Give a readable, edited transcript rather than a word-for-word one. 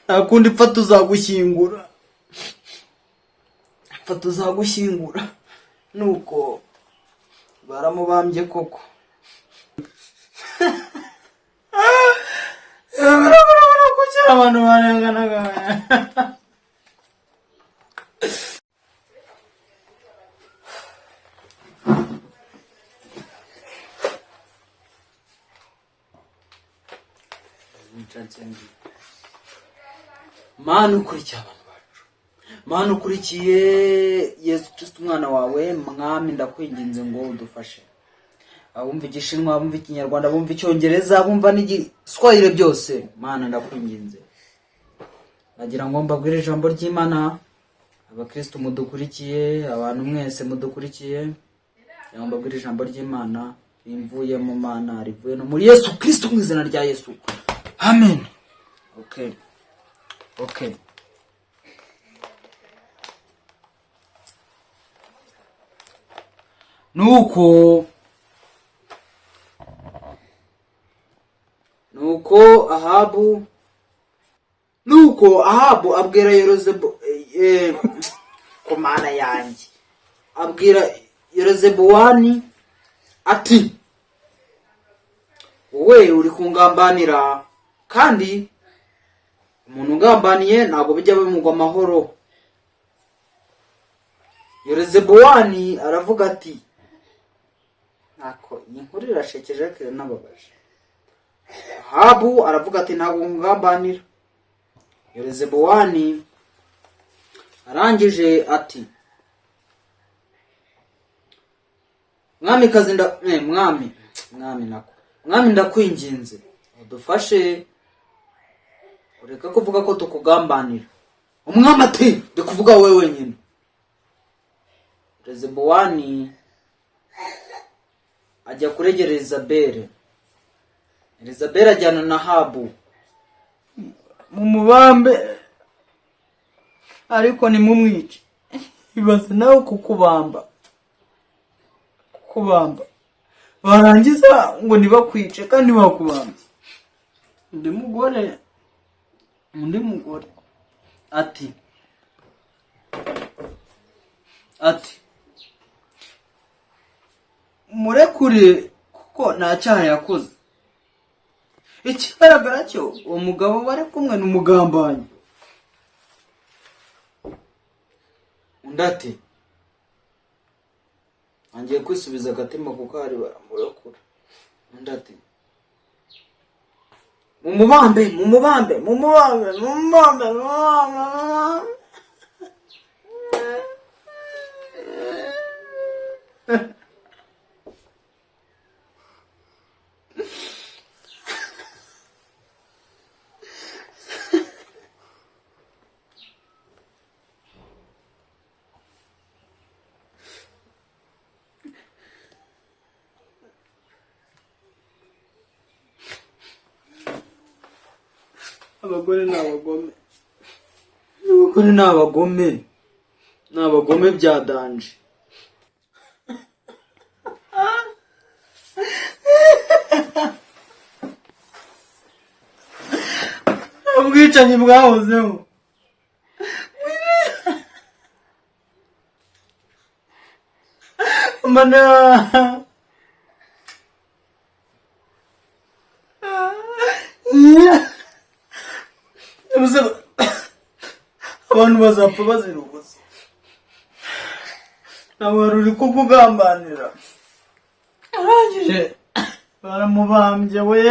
Nakundi pfa uzagushyingura. Pfa uzagushyingura. Nuko baramubambye koko. Kuki abantu barenganaga. Mana ukurikiye abantu bacu, Mana ukurikiye Yesu Kristo umwana wawe, mwami ndakwinginze ngo udufashe. Abumva igishinwa, abumva ikinyarwanda, abumva icyongereza, abumva n'igiswahili byose, Mana ndakwinginze. Nagira ngo mbabwire ijambo ry'Imana, abakristo mudukurikiye, abantu mwese mudukurikiye, ngo mbabwire ijambo ry'Imana rimvuye mu Mana, rivuye no muri Yesu Kristo mu izina rya Yesu. Amen. Okay. Nuko Ahabu abwira Komana yanjye. Abwira Yerozebuwani ati, wowe uri kungambanira, kandi umuntu ungambaniye ntabwo bijya bimugwa amahoro. Yerozebuwani aravuga ati, ntako iyi nkuru irashekeje kandi nababaje. Ahabu aravuga ati, ntabwo ngambanira. Yerozebuwani arangije ati, mwami ndakwinginze udufashe, ureka kuvuga ko tukugambanira. Umwami ati, ndi kuvuga wowe wenyine. Yerozebuwani ajya kuregera Elizabeli. Elizabeli ajyana na Ahabu mu mubambe, ariko nimumwice. Ibaze nawe kukubamba barangiza ngo ntibakwice kandi bakubambye. Undi mugore ati murekure kuko nta cyaha yakoze. Ikigaragara cyo uwo mugabo bari kumwe n'umugambanyi. Undi ati, angiye kwisubiza agatima kuko hari baramurekura. Undi ati, mumubambe. Abagore ni abagome bya danje. Ubwicanyi bwahozeho. Abantu bazapfa bazira ubusa. Nawe uri kukugambanira. Arangije baramubambye we.